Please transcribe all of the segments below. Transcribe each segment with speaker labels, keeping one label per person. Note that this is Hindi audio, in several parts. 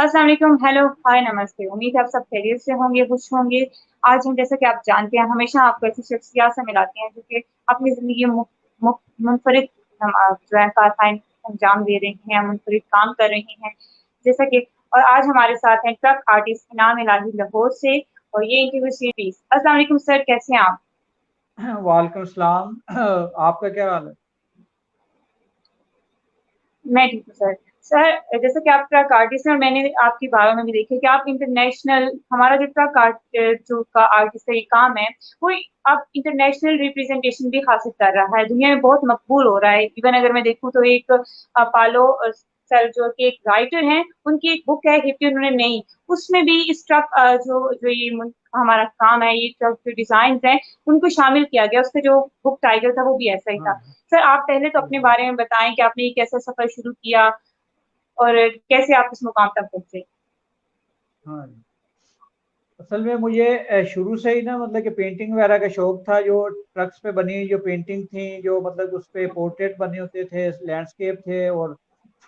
Speaker 1: अस्सलाम वालेकुम, हेलो, हाय, नमस्ते। उम्मीद है आप सब खैरियत से होंगे, खुश होंगे। आज हम, जैसा कि आप जानते हैं, हमेशा आपको ऐसी शख्सियत से मिलाते हैं जो कि अपनी ज़िंदगी में मुनफरिद जो है कारनामे अंजाम दे रही हैं, मुनफरिद काम कर रही हैं। जैसा कि और आज हमारे साथ हैं ट्रक आर्टिस्ट इनाम इलाही लाहौर से, और ये इंटरव्यू सीरीज। अस्सलाम वालेकुम सर, कैसे हैं आप?
Speaker 2: वालेकुम सलाम। आपका क्या हाल है?
Speaker 1: मैं ठीक हूँ सर। सर, जैसे कि आप ट्रक आर्टिस्ट हैं और मैंने आपकी बायो में भी देखा कि आप इंटरनेशनल, हमारा जो ट्रक आर्ट जो का आर्टिस्ट का ये काम है, वो अब इंटरनेशनल रिप्रेजेंटेशन भी हासिल कर रहा है, दुनिया में बहुत मकबूल हो रहा है। इवन अगर मैं देखूँ तो एक पालो सर जो कि एक राइटर हैं, उनकी एक बुक है हिप्पी उन्होंने नहीं, उसमें भी इस ट्रक जो जो ये हमारा काम है, ये ट्रक जो डिजाइन है, उनको शामिल किया गया। उसका जो बुक टाइटल था वो भी ऐसा ही था।
Speaker 2: हाँ,
Speaker 1: सर, आप पहले तो अपने
Speaker 2: बिल्कुल।
Speaker 1: बारे में बताएं कि आपने ये कैसा सफर शुरू किया और कैसे आप इस मुकाम तक पहुंचे।
Speaker 2: हाँ जी। असल में मुझे शुरू से ही ना मतलब कि पेंटिंग वगैरह का शौक था। जो ट्रक्स पे बनी हुई जो पेंटिंग थी, जो मतलब उस पे पोर्ट्रेट बने होते थे, लैंडस्केप थे और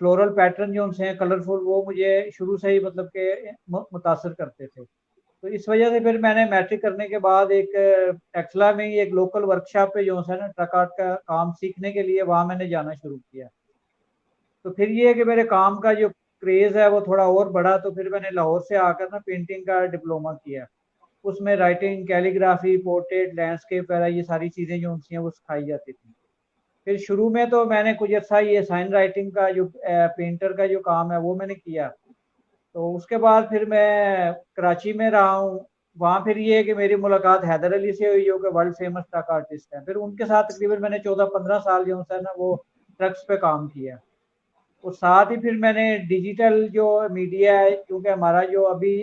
Speaker 2: फ्लोरल पैटर्न जो उनसे हैं कलरफुल, वो मुझे शुरू से ही मतलब के मुतासर करते थे। तो इस वजह से फिर मैंने मैट्रिक करने के बाद एक एक्सला में ही एक लोकल वर्कशॉप पे जो है ना ट्रक आर्ट का काम सीखने के लिए वहाँ मैंने जाना शुरू किया। तो फिर ये है कि मेरे काम का जो क्रेज है वो थोड़ा और बढ़ा, तो फिर मैंने लाहौर से आकर ना पेंटिंग का डिप्लोमा किया। उसमें राइटिंग, कैलीग्राफी, पोर्ट्रेट, लैंडस्केप वगैरह ये सारी चीज़ें जो उनसी हैं वो सिखाई जाती थी। फिर शुरू में तो मैंने कुछ अर्सा ये साइन राइटिंग का जो पेंटर का जो काम है वो मैंने किया। तो उसके बाद फिर मैं कराची में रहा हूँ। वहाँ फिर ये है कि मेरी मुलाकात हैदर अली से हुई जो कि वर्ल्ड फेमस ट्रक आर्टिस्ट हैं। फिर उनके साथ तकरीबन मैंने 14-15 साल जो है ना वो ट्रक्स पे काम किया। और साथ ही फिर मैंने डिजिटल जो मीडिया है, क्योंकि हमारा जो अभी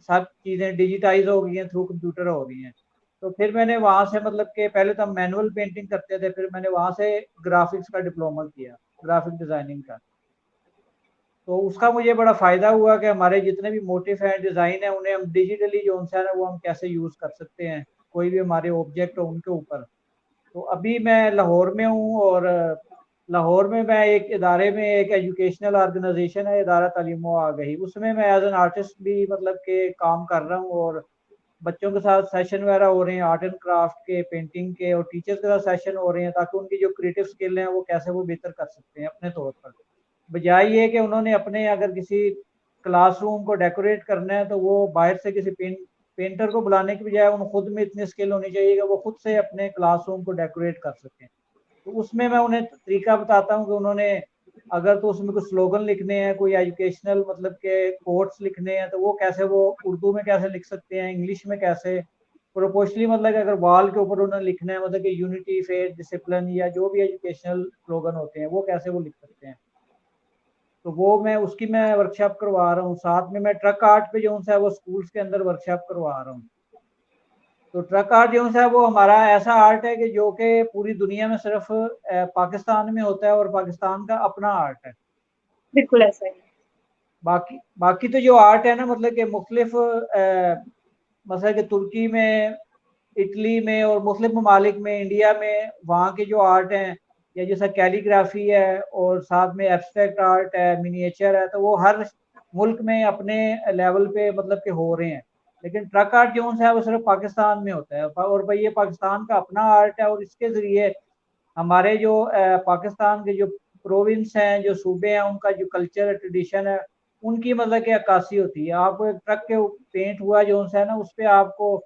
Speaker 2: सब चीज़ें डिजिटाइज हो गई हैं, थ्रू कंप्यूटर हो रही हैं। तो फिर मैंने वहाँ से मतलब कि पहले तो हम मैनुअल पेंटिंग करते थे, फिर मैंने वहाँ से ग्राफिक्स का डिप्लोमा किया, ग्राफिक डिज़ाइनिंग का। तो उसका मुझे बड़ा फ़ायदा हुआ कि हमारे जितने भी मोटिव हैं, डिज़ाइन है, उन्हें हम डिजिटली जो है ना वो हम कैसे यूज़ कर सकते हैं, कोई भी हमारे ऑब्जेक्ट हो उनके ऊपर। तो अभी मैं लाहौर में हूँ, और लाहौर में मैं एक इदारे में, एक एजुकेशनल ऑर्गेनाइजेशन है, इदारा तालीम आगही, उसमें मैं एज एन आर्टिस्ट भी मतलब के काम कर रहा हूँ। और बच्चों के साथ सेशन वगैरह हो रहे हैं आर्ट एंड क्राफ्ट के, पेंटिंग के, और टीचर्स के साथ सेशन हो रहे हैं ताकि उनकी जो क्रिएटिव स्किल हैं वो कैसे वो बेहतर कर सकते हैं अपने तौर पर। बजाय ये कि उन्होंने अपने अगर किसी क्लासरूम को डेकोरेट करना है तो वो बाहर से किसी पेंटर को बुलाने की बजाय उन खुद में इतनी स्किल होनी चाहिए कि वो खुद से अपने क्लासरूम को डेकोरेट कर सकें। तो उसमें मैं उन्हें तरीका बताता हूँ कि उन्होंने अगर तो उसमें कुछ स्लोगन लिखने हैं, कोई एजुकेशनल मतलब के कोट्स लिखने हैं, तो वो कैसे वो उर्दू में कैसे लिख सकते हैं, इंग्लिश में कैसे प्रोपोर्शनली, मतलब कि अगर वॉल के ऊपर उन्होंने लिखना है मतलब कि यूनिटी, फेथ, डिसिप्लिन या जो भी एजुकेशनल स्लोगन होते हैं वो कैसे वो लिख सकते हैं। तो वो मैं वर्कशॉप करवा रहा हूँ। साथ में मैं ट्रक आर्ट पे जो है वो स्कूल्स के अंदर वर्कशॉप करवा रहा हूँ। तो ट्रक आर्ट जो है वो हमारा ऐसा आर्ट है कि जो कि पूरी दुनिया में सिर्फ पाकिस्तान में होता है, और पाकिस्तान का अपना आर्ट है।
Speaker 1: बिल्कुल ऐसा ही।
Speaker 2: बाकी बाकी तो जो आर्ट है ना मतलब कि मुख्तलिफ मसला कि तुर्की में, इटली में और मुस्लिम ममालिक में, इंडिया में वहाँ के जो आर्ट हैं, या जैसा कैलीग्राफी है और साथ में एब्स्ट्रैक्ट आर्ट है, मिनिएचर है, तो वो हर मुल्क में अपने लेवल पे मतलब के हो रहे हैं। लेकिन ट्रक आर्ट जो है वो सिर्फ पाकिस्तान में होता है, और भाई ये पाकिस्तान का अपना आर्ट है। और इसके ज़रिए हमारे जो पाकिस्तान के जो प्रोविंस हैं, जो सूबे हैं, उनका जो कल्चर ट्रेडिशन है, उनकी मतलब की अक्कासी होती है। आपको एक ट्रक के पेंट हुआ जो है ना उस पर आपको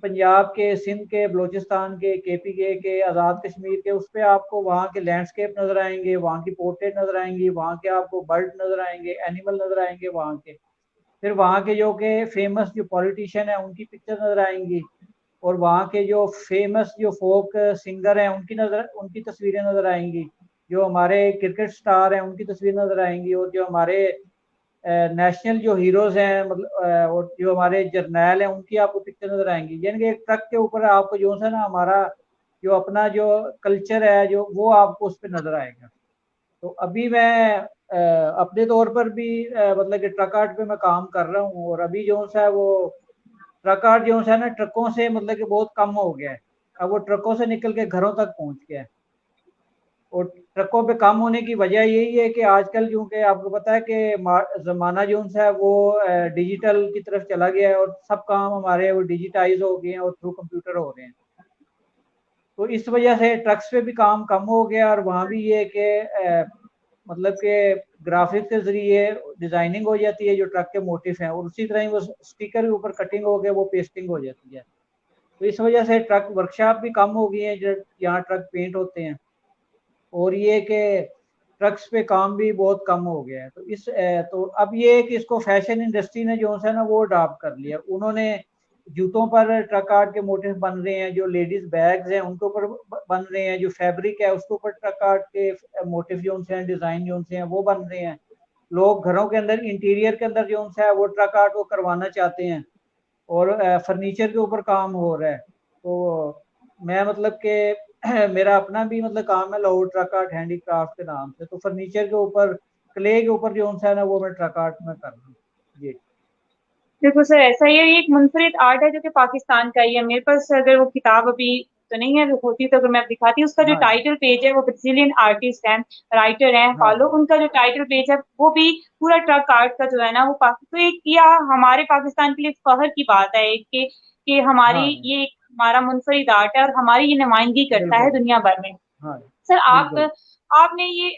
Speaker 2: पंजाब के, सिंध के, बलूचिस्तान के, केपी के आज़ाद कश्मीर के, उस पे आपको वहाँ के लैंडस्केप नज़र आएंगे, वहाँ की पोर्ट्रेट नज़र आएंगी, वहाँ के आपको बर्ड नज़र आएंगे, एनिमल नज़र आएंगे वहाँ के। फिर वहाँ के जो के फेमस जो पॉलिटिशियन है उनकी पिक्चर नज़र आएंगी, और वहाँ के जो फेमस जो फोक सिंगर हैं उनकी तस्वीरें नज़र आएंगी। जो हमारे क्रिकेट स्टार हैं उनकी तस्वीर नज़र आएंगी, और जो हमारे नेशनल जो हीरोज हैं मतलब और जो हमारे जर्नैल हैं उनकी आपको पिक्चर नजर आएंगी। यानी कि एक ट्रक के ऊपर आपको जो है ना हमारा जो अपना जो कल्चर है जो वो आपको उस पर नजर आएगा। तो अभी मैं अपने तौर पर भी मतलब कि ट्रक आर्ट पे मैं काम कर रहा हूँ। और अभी जो है वो ट्रक आर्ट जो है ना ट्रकों से मतलब कि बहुत कम हो गया है। अब वो ट्रकों से निकल के घरों तक पहुंच गया है। और ट्रकों पे कम होने की वजह यही है कि आजकल क्योंकि आपको पता है कि ज़माना जो है वो डिजिटल की तरफ चला गया है और सब काम हमारे वो डिजिटाइज हो गए हैं और थ्रू कंप्यूटर हो रहे हैं। तो इस वजह से ट्रक्स पे भी काम कम हो गया और वहाँ भी ये कि मतलब कि ग्राफिक के ज़रिए डिज़ाइनिंग हो जाती है जो ट्रक के मोटिफ हैं, और उसी तरह ही वो स्टिकर के ऊपर कटिंग हो के वो पेस्टिंग हो जाती है। तो इस वजह से ट्रक वर्कशॉप भी कम हो गई हैं जो यहाँ ट्रक पेंट होते हैं। और ये कि ट्रक्स पे काम भी बहुत कम हो गया है। तो तो अब ये है कि इसको फैशन इंडस्ट्री ने जो है ना वो अडॉप्ट कर लिया। उन्होंने जूतों पर ट्रक आर्ट के मोटिव बन रहे हैं, जो लेडीज बैग्स हैं उनके ऊपर बन रहे हैं, जो फैब्रिक है उसके ऊपर ट्रक आर्ट के मोटिव जो हैं, डिजाइन जो हैं वो बन रहे हैं। लोग घरों के अंदर इंटीरियर के अंदर जो है वो ट्रक आर्ट को करवाना चाहते हैं और फर्नीचर के ऊपर काम हो रहा है। तो मैं मतलब कि मेरा अपना भी मतलब काम है लाहौर ट्रक आर्ट हैंडीक्राफ्ट के नाम से। तो फर्नीचर के ऊपर, क्ले के ऊपर जो है ना वो मैं ट्रक आर्ट में कर रहा हूँ जी।
Speaker 1: देखो सर, ऐसा ही है, ये एक मुनफरिद आर्ट है जो कि पाकिस्तान का ही है। मेरे पास अगर वो किताब अभी तो नहीं है, जो होती तो अगर मैं दिखाती, उसका जो
Speaker 2: हाँ जी।
Speaker 1: टाइटल पेज है, वो ब्राजीलियन आर्टिस्ट हैं, राइटर हैं
Speaker 2: हाँ
Speaker 1: फॉलो, उनका जो टाइटल पेज है वो भी पूरा ट्रक आर्ट का जो है ना वो तो एक यह हमारे पाकिस्तान के लिए फख्र की बात है एक कि हमारी
Speaker 2: हाँ हाँ,
Speaker 1: ये एक हमारा मुनफरिद आर्ट है और हमारी ये नुमाइंदगी करता है
Speaker 2: बिल्कुल।
Speaker 1: दुनिया भर में।
Speaker 2: हाँ
Speaker 1: सर
Speaker 2: बिल्कुल।
Speaker 1: आपने ये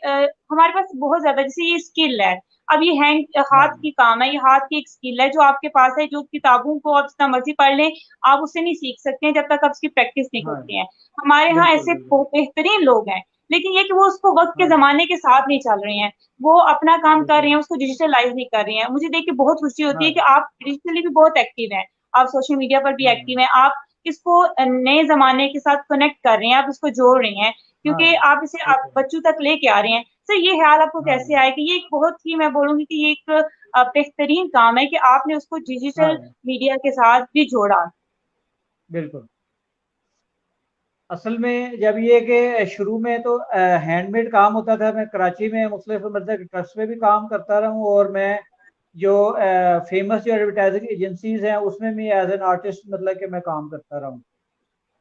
Speaker 1: हमारे पास बहुत ज्यादा, जैसे ये स्किल है, अब ये हैंड
Speaker 2: हाँ
Speaker 1: हाथ की काम है, ये हाथ की एक स्किल है जो आपके पास है, जो किताबों को आप जितना मर्जी पढ़ लें, आप उससे नहीं सीख सकते हैं जब तक आप उसकी प्रैक्टिस नहीं
Speaker 2: हाँ,
Speaker 1: करते हैं। हमारे यहाँ
Speaker 2: बिल्कुल
Speaker 1: ऐसे
Speaker 2: बिल्कुल।
Speaker 1: बेहतरीन लोग हैं, लेकिन ये कि वो उसको वक्त के
Speaker 2: हाँ जी,
Speaker 1: जमाने के साथ नहीं चल रहे हैं, वो अपना काम कर रहे
Speaker 2: बिल्कुल।
Speaker 1: हैं, उसको डिजिटलाइज नहीं कर रहे हैं। मुझे देख के बहुत खुशी होती है
Speaker 2: हाँ
Speaker 1: कि आप डिजिटली भी बहुत एक्टिव हैं, आप सोशल मीडिया पर भी
Speaker 2: हाँ
Speaker 1: एक्टिव हैं, आप इसको नए जमाने के साथ कनेक्ट कर रहे हैं, आप इसको जोड़ रहे हैं,
Speaker 2: हाँ
Speaker 1: क्योंकि आप इसे आप
Speaker 2: बिल्कुल।
Speaker 1: बच्चों तक लेके आ रहे हैं। सर ये ख्याल आपको
Speaker 2: हाँ
Speaker 1: कैसे आया कि ये एक बहुत ही, मैं बोलूंगी कि ये एक बेहतरीन काम है कि आपने उसको डिजिटल
Speaker 2: हाँ
Speaker 1: मीडिया के साथ भी जोड़ा।
Speaker 2: बिल्कुल। असल में जब ये कि शुरू में तो हैंडमेड काम होता था, मैं कराची में मुख्तलिफ मतलब ट्रस्ट में भी काम करता रहा हूँ, और मैं जो फेमस जो एडवर्टाइजिंग एजेंसीज हैं उसमें भी एज एन आर्टिस्ट मतलब कि मैं काम करता रहा हूँ।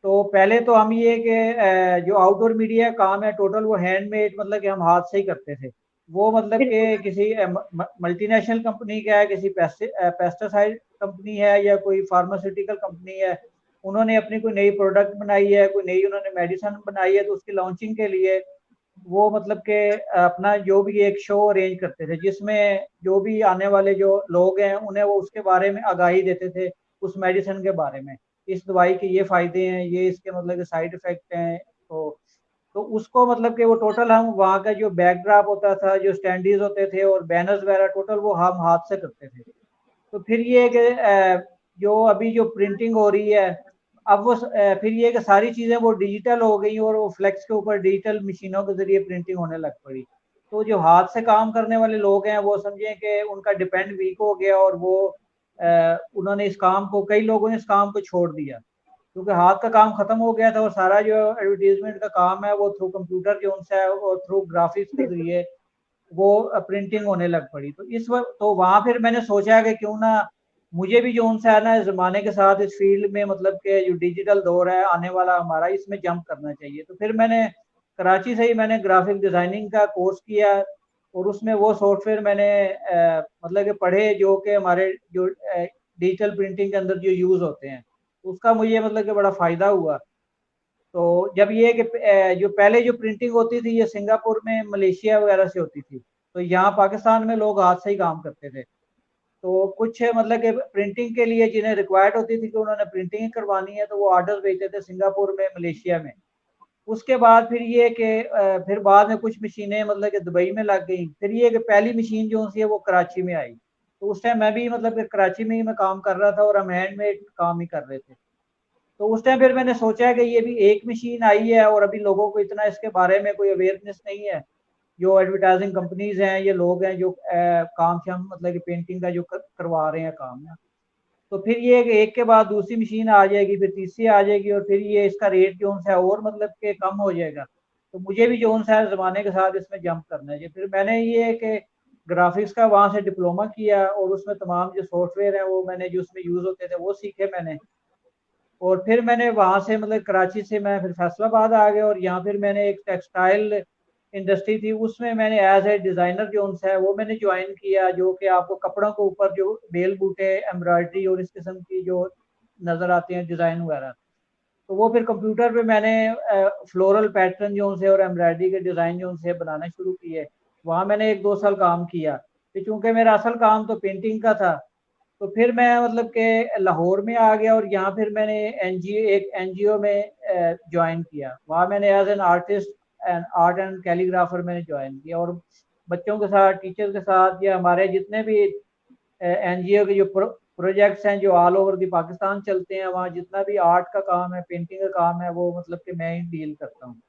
Speaker 2: तो पहले तो हम ये कि जो आउटडोर मीडिया काम है टोटल वो हैंडमेड मतलब कि हम हाथ से ही करते थे। वो मतलब
Speaker 1: बिल्कुल।
Speaker 2: कि किसी मल्टीनेशनल कंपनी का है, किसी पेस्टिसाइड कंपनी है या कोई फार्मास्यूटिकल कंपनी है, उन्होंने अपनी कोई नई प्रोडक्ट बनाई है, कोई नई उन्होंने मेडिसिन बनाई है, तो उसकी लॉन्चिंग के लिए वो मतलब कि अपना जो भी एक शो अरेंज करते थे जिसमें जो भी आने वाले जो लोग हैं उन्हें वो उसके बारे में आगाही देते थे, उस मेडिसिन के बारे में, इस दवाई के ये फायदे हैं, ये इसके मतलब के साइड इफेक्ट हैं। तो उसको मतलब कि वो टोटल हम वहाँ का जो बैकड्रॉप होता था, जो स्टैंडीज होते थे और बैनर्स वगैरह टोटल वो हम हाथ से करते थे। तो फिर ये कि जो अभी जो प्रिंटिंग हो रही है, अब वो फिर ये कि सारी चीज़ें वो डिजिटल हो गई और वो फ्लेक्स के ऊपर डिजिटल मशीनों के जरिए प्रिंटिंग होने लग पड़ी। तो जो हाथ से काम करने वाले लोग हैं वो समझें कि उनका डिपेंड वीक हो गया, और वो उन्होंने इस काम को, कई लोगों ने इस काम को छोड़ दिया क्योंकि हाथ का काम खत्म हो गया था, और सारा जो एडवर्टीजमेंट का काम है वो थ्रू कंप्यूटर जो उनसे है और थ्रू ग्राफिक्स के
Speaker 1: बिल्कुल।
Speaker 2: जरिए वो प्रिंटिंग होने लग पड़ी। तो इस वक्त तो वहां फिर मैंने सोचा कि क्यों ना मुझे भी जो उनसे है ना इस जमाने के साथ इस फील्ड में मतलब कि जो डिजिटल दौर है आने वाला हमारा, इसमें जंप करना चाहिए। तो फिर मैंने कराची से ही मैंने ग्राफिक डिजाइनिंग का कोर्स किया, और उसमें वो सॉफ्टवेयर मैंने मतलब कि पढ़े जो कि हमारे जो डिजिटल प्रिंटिंग के अंदर जो यूज होते हैं, उसका मुझे मतलब कि बड़ा फायदा हुआ। तो जब ये कि जो पहले जो प्रिंटिंग होती थी ये सिंगापुर में, मलेशिया वगैरह से होती थी, तो यहाँ पाकिस्तान में लोग हाथ से ही काम करते थे। तो कुछ मतलब कि प्रिंटिंग के लिए जिन्हें रिक्वायर्ड होती थी कि उन्होंने प्रिंटिंग करवानी है तो वो ऑर्डर भेजते थे सिंगापुर में, मलेशिया में। उसके बाद फिर ये कि फिर बाद में कुछ मशीनें मतलब कि दुबई में लग गई, फिर ये कि पहली मशीन जो सी है वो कराची में आई। तो उस टाइम मैं भी मतलब कि कराची में ही मैं काम कर रहा था और हम हैंडमेड काम ही कर रहे थे। तो उस टाइम फिर मैंने सोचा कि ये भी एक मशीन आई है और अभी लोगों को इतना इसके बारे में कोई अवेयरनेस नहीं है। जो एडवर्टाइजिंग कंपनीज हैं, ये लोग हैं जो काम से हम मतलब कि पेंटिंग का जो करवा रहे हैं काम है। तो फिर ये एक के बाद दूसरी मशीन आ जाएगी, फिर तीसरी आ जाएगी, और फिर ये इसका रेट जो है और मतलब के कम हो जाएगा। तो मुझे भी जो है ज़माने के साथ इसमें जंप करना है। फिर मैंने ये कि ग्राफिक्स का वहाँ से डिप्लोमा किया, और उसमें तमाम जो सॉफ्टवेयर हैं वो मैंने जो उसमें यूज़ होते थे वो सीखे मैंने। और फिर मैंने वहाँ से मतलब कराची से मैं फिर फैसलाबाद आ गया, और यहाँ फिर मैंने एक टेक्सटाइल इंडस्ट्री थी, उसमें मैंने एज ए डिज़ाइनर जो है वो मैंने ज्वाइन किया, जो कि आपको कपड़ों के ऊपर जो बेल बूटे एम्ब्रॉयडरी और इस किस्म की जो नज़र आती हैं डिज़ाइन वगैरह, तो वो फिर कंप्यूटर पे मैंने फ्लोरल पैटर्न जो उनसे और एम्ब्रॉयडरी के डिज़ाइन जो उनसे बनाना शुरू किए। वहाँ मैंने 1-2 साल काम किया। फिर चूँकि मेरा असल काम तो पेंटिंग का था, तो फिर मैं मतलब कि लाहौर में आ गया और यहाँ फिर मैंने एक एनजीओ में ज्वाइन किया। वहाँ मैंने as an artist and art and calligrapher मैंने ज्वाइन किया, और बच्चों के साथ, टीचर्स के साथ, या हमारे जितने भी एनजीओ के जो प्रोजेक्ट्स हैं जो ऑल ओवर दी पाकिस्तान चलते हैं, वहाँ जितना भी आर्ट का काम है, पेंटिंग का काम है, वो मतलब कि मैं ही डील करता हूँ।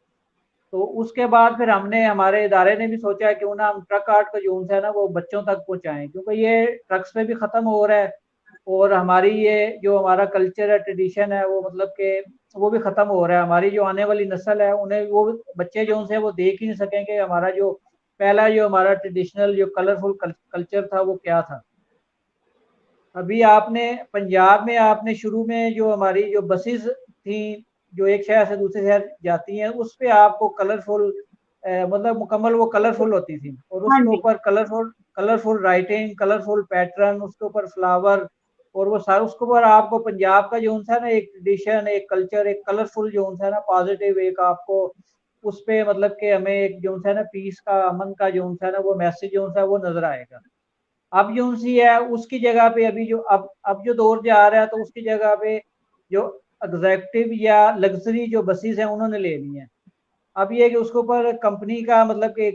Speaker 2: तो उसके बाद फिर हमने, हमारे इदारे ने भी सोचा क्यों ना हम ट्रक आर्ट का जो है ना वो बच्चों तक पहुँचाएं, क्योंकि ये ट्रक्स पे भी ख़त्म हो रहा है, और हमारी ये जो हमारा कल्चर है, ट्रेडिशन है, वो मतलब कि वो भी ख़त्म हो रहा है। हमारी जो आने वाली नस्ल है, उन्हें वो बच्चे जो है वो देख ही नहीं सकेंगे हमारा जो पहला जो हमारा ट्रेडिशनल जो कलरफुल कल्चर था वो क्या था। अभी आपने पंजाब में आपने शुरू में जो हमारी जो बसेस थी जो एक शहर से दूसरे शहर जाती हैं, उस पे आपको कलरफुल मतलब मुकम्मल वो कलरफुल होती थी, और
Speaker 1: हाँ
Speaker 2: उसके
Speaker 1: जी।
Speaker 2: ऊपर colourful colourful writing, colourful pattern, उसके ऊपर फ्लावर, और वो सारा उसके ऊपर आपको पंजाब का जो है ना एक ट्रेडिशन, एक कल्चर, एक कलरफुल जो है ना पॉजिटिव एक आपको उस पे मतलब कि हमें एक जो है ना पीस का, अमन का जो है ना वो मैसेज जो है वो नजर आएगा। अब जो सी है उसकी जगह पे अभी जो अब जो दौर जा रहा है, तो उसकी जगह पे जो एग्जैक्टिव या लग्जरी जो बसेस हैं उन्होंने ले ली हैं। अब ये है कि उसके ऊपर कंपनी का मतलब कि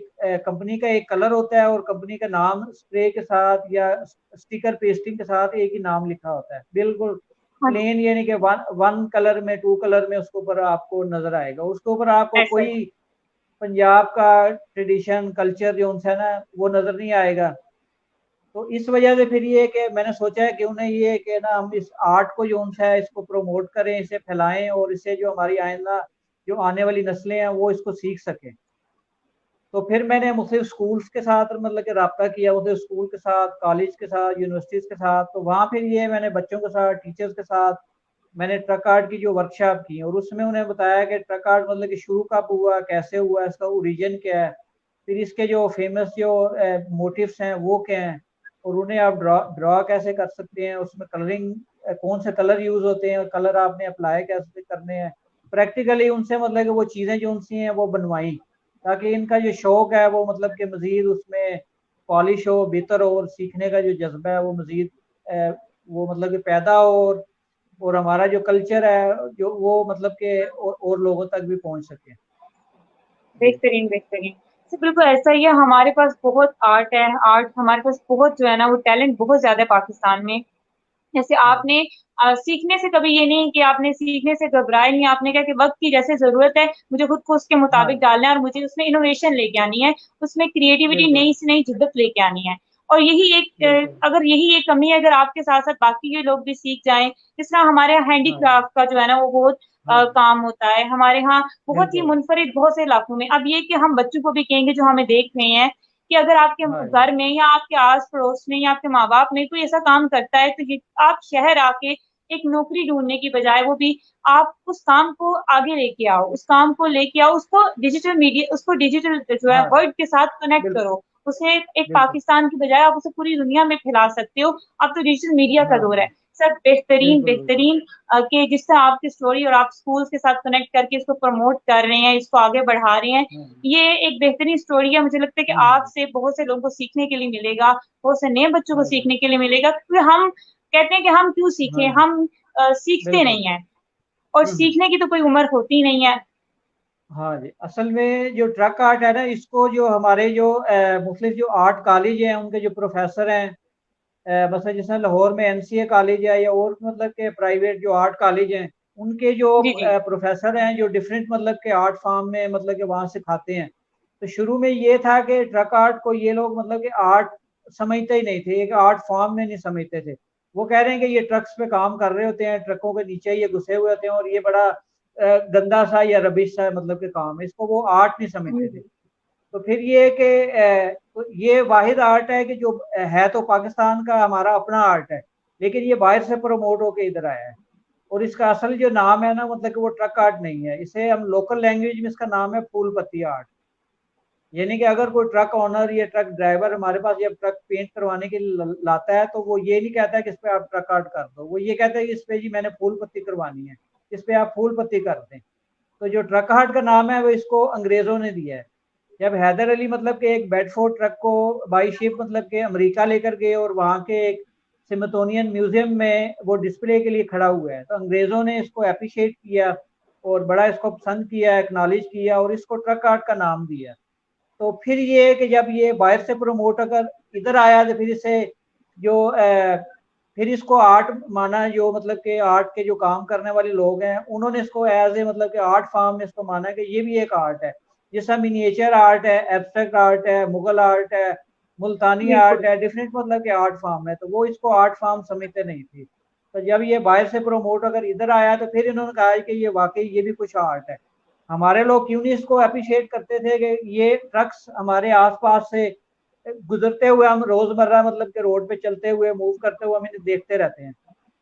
Speaker 2: कंपनी का एक कलर होता है, और कंपनी का नाम स्प्रे के साथ या स्टिकर पेस्टिंग के साथ एक ही नाम लिखा होता है, बिल्कुल
Speaker 1: हाँ जी।
Speaker 2: प्लेन, यानी कि वन वन कलर में, टू कलर में उसके ऊपर आपको नजर आएगा। उसके ऊपर आपको
Speaker 1: ऐसा ही।
Speaker 2: कोई पंजाब का ट्रेडिशन कल्चर जो है ना वो नजर नहीं आएगा। तो इस वजह से फिर ये कि मैंने सोचा है कि उन्हें ये कि ना हम इस आर्ट को जो है इसको प्रमोट करें, इसे फैलाएं, और इससे जो हमारी आइंदा जो आने वाली नस्लें हैं वो इसको सीख सकें। तो फिर मैंने मुख्तलिफ स्कूल्स के साथ मतलब कि रब्ता किया, मुख्तलिफ स्कूल के साथ, कॉलेज के साथ, यूनिवर्सिटीज़ के साथ। तो वहाँ फिर ये मैंने बच्चों के साथ, टीचर्स के साथ मैंने ट्रक आर्ट की जो वर्कशॉप की, और उसमें उन्हें बताया कि ट्रक आर्ट मतलब कि शुरू कब हुआ, कैसे हुआ, इसका ओरिजिन क्या है, फिर इसके जो फेमस जो मोटिव्स हैं वो क्या हैं, और उन्हें आप ड्रा ड्रा कैसे कर सकते हैं, उसमें कलरिंग कौन से कलर यूज़ होते हैं, और कलर आपने अप्लाई कैसे करने हैं। प्रैक्टिकली उनसे मतलब कि वो चीज़ें जो उनसी हैं वो बनवाई, ताकि इनका जो शौक है वो मतलब कि मज़ीद उसमें पॉलिश हो, बेहतर हो, और सीखने का जो जज्बा है वो मज़ीद वो मतलब कि पैदा हो, और हमारा जो कल्चर है जो वो मतलब कि और लोगों तक भी पहुंच सके। जी।
Speaker 1: बेहतरीन बेहतरीन। तो बिल्कुल ऐसा ही है, हमारे पास बहुत आर्ट है, आर्ट हमारे पास बहुत जो है ना वो टैलेंट बहुत ज्यादा है पाकिस्तान में। जैसे
Speaker 2: हाँ
Speaker 1: आपने सीखने से कभी ये नहीं कि आपने सीखने से घबराए नहीं, आपने कहा कि वक्त की जैसे जरूरत है, मुझे खुद को उसके
Speaker 2: हाँ
Speaker 1: मुताबिक डालना है और मुझे उसमें इनोवेशन लेके आनी है, उसमें क्रिएटिविटी
Speaker 2: बिल्कुल
Speaker 1: नई से नई जिद्दत लेके आनी है। और यही एक
Speaker 2: बिल्कुल।
Speaker 1: अगर यही एक कमी है, अगर आपके साथ साथ बाकी के लोग भी सीख जाएं, जिस तरह हमारे यहाँ
Speaker 2: हाँ
Speaker 1: हैंडीक्राफ्ट का जो है ना वो बहुत
Speaker 2: हाँ
Speaker 1: काम होता है हमारे यहाँ, बहुत ही
Speaker 2: बिल्कुल।
Speaker 1: मुनफरिद बहुत से इलाकों में। अब ये कि हम बच्चों को भी कहेंगे जो हमें देख रहे हैं कि अगर आपके
Speaker 2: हाँ
Speaker 1: घर में या आपके आस पड़ोस में या आपके माँ बाप में कोई ऐसा काम करता है, तो ये आप शहर आके एक नौकरी ढूंढने की बजाय वो भी आप उस काम को आगे लेके आओ, उस काम को लेके आओ, उसको डिजिटल मीडिया, उसको डिजिटल जो है
Speaker 2: हाँ
Speaker 1: वर्ल्ड के साथ कनेक्ट
Speaker 2: बिल्कुल
Speaker 1: करो, उसे एक
Speaker 2: बिल्कुल।
Speaker 1: पाकिस्तान की बजाय आप उसे पूरी दुनिया में फैला सकते हो। अब तो डिजिटल मीडिया का
Speaker 2: हाँ
Speaker 1: दौर है सर। बेहतरीन
Speaker 2: बिल्कुल बिल्कुल।
Speaker 1: बेहतरीन कि जिस तरह आपकी स्टोरी और आप स्कूल्स के साथ कनेक्ट करके इसको प्रमोट कर रहे हैं, इसको आगे बढ़ा रहे हैं,
Speaker 2: हाँ
Speaker 1: ये एक बेहतरीन स्टोरी है। मुझे लगता है कि
Speaker 2: हाँ
Speaker 1: आपसे बहुत से लोगों को सीखने के लिए मिलेगा, बहुत से नए बच्चों को
Speaker 2: हाँ जी
Speaker 1: सीखने के लिए मिलेगा, क्योंकि हम कहते हैं कि हम क्यों सीखें,
Speaker 2: हाँ जी
Speaker 1: हम सीखते
Speaker 2: बिल्कुल।
Speaker 1: नहीं है, और सीखने की तो कोई उम्र होती नहीं है।
Speaker 2: हाँ जी, असल में जो ट्रक आर्ट है ना, इसको जो हमारे जो मुख्तलिफ जो आर्ट कॉलेज हैं उनके जो प्रोफेसर हैं, बस जैसे लाहौर में एनसीए कॉलेज है, या और मतलब के प्राइवेट जो आर्ट कॉलेज हैं, उनके जो
Speaker 1: जी जी।
Speaker 2: प्रोफेसर हैं जो डिफरेंट मतलब के आर्ट फॉर्म में मतलब के वहाँ सिखाते हैं। तो शुरू में ये था कि ट्रक आर्ट को ये लोग मतलब कि आर्ट समझते ही नहीं थे, एक आर्ट फॉर्म में नहीं समझते थे। वो कह रहे हैं कि ये ट्रक्स पे काम कर रहे होते हैं, ट्रकों के नीचे ये घुसे हुए होते हैं, और ये बड़ा गंदा सा या रबिश सा मतलब के काम है, इसको वो आर्ट नहीं समझते थे। तो फिर ये कि तो ये वाहिद आर्ट है कि जो है तो पाकिस्तान का हमारा अपना आर्ट है, लेकिन ये बाहर से प्रमोट होके इधर आया है। और इसका असल जो नाम है ना मतलब कि वो ट्रक आर्ट नहीं है, इसे हम लोकल लैंग्वेज में इसका नाम है फूल पत्ती आर्ट। यानी कि अगर कोई ट्रक ओनर या ट्रक ड्राइवर हमारे पास जब ट्रक पेंट करवाने के लिए लाता है, तो वो ये नहीं कहता है कि इस पे आप ट्रक आर्ट कर दो, वो ये कहता है कि इस पे जी मैंने फूल पत्ती करवानी है, इस पे आप फूल पत्ती कर दें। तो जो ट्रक हार्ट का नाम है वो इसको अंग्रेजों ने दिया है। जब हैदर अली मतलब के एक बेडफोर्ड ट्रक को बाई शिप मतलब के अमेरिका लेकर गए और वहाँ के एक सिमटोनियन म्यूजियम में वो डिस्प्ले के लिए खड़ा हुआ है, तो अंग्रेजों ने इसको अप्रिशिएट किया और बड़ा इसको पसंद किया, एक्नॉलेज किया और इसको ट्रक आर्ट का नाम दिया। तो फिर ये कि जब ये बाहर से प्रमोट अगर इधर आया तो फिर इसे जो फिर इसको आर्ट माना, जो मतलब कि आर्ट के जो काम करने वाले लोग हैं उन्होंने इसको एज ए मतलब कि आर्ट फॉर्म में इसको माना कि ये भी एक आर्ट है, जैसा मिनिएचर आर्ट है, एब्स्ट्रैक्ट आर्ट है, मुगल आर्ट है, मुल्तानी आर्ट
Speaker 1: बिल्कुल।
Speaker 2: है, डिफरेंट मतलब के आर्ट फॉर्म है, तो वो इसको आर्ट फॉर्म समझते नहीं थे। तो जब ये बाहर से प्रमोट अगर इधर आया तो फिर इन्होंने कहा कि ये वाकई ये भी कुछ आर्ट है। हमारे लोग क्यों नहीं इसको अप्रिशिएट करते थे कि ये ट्रक्स हमारे आसपास से गुजरते हुए हम रोजमर्रा मतलब के रोड पे चलते हुए मूव करते हुए हम इन्हें देखते रहते हैं,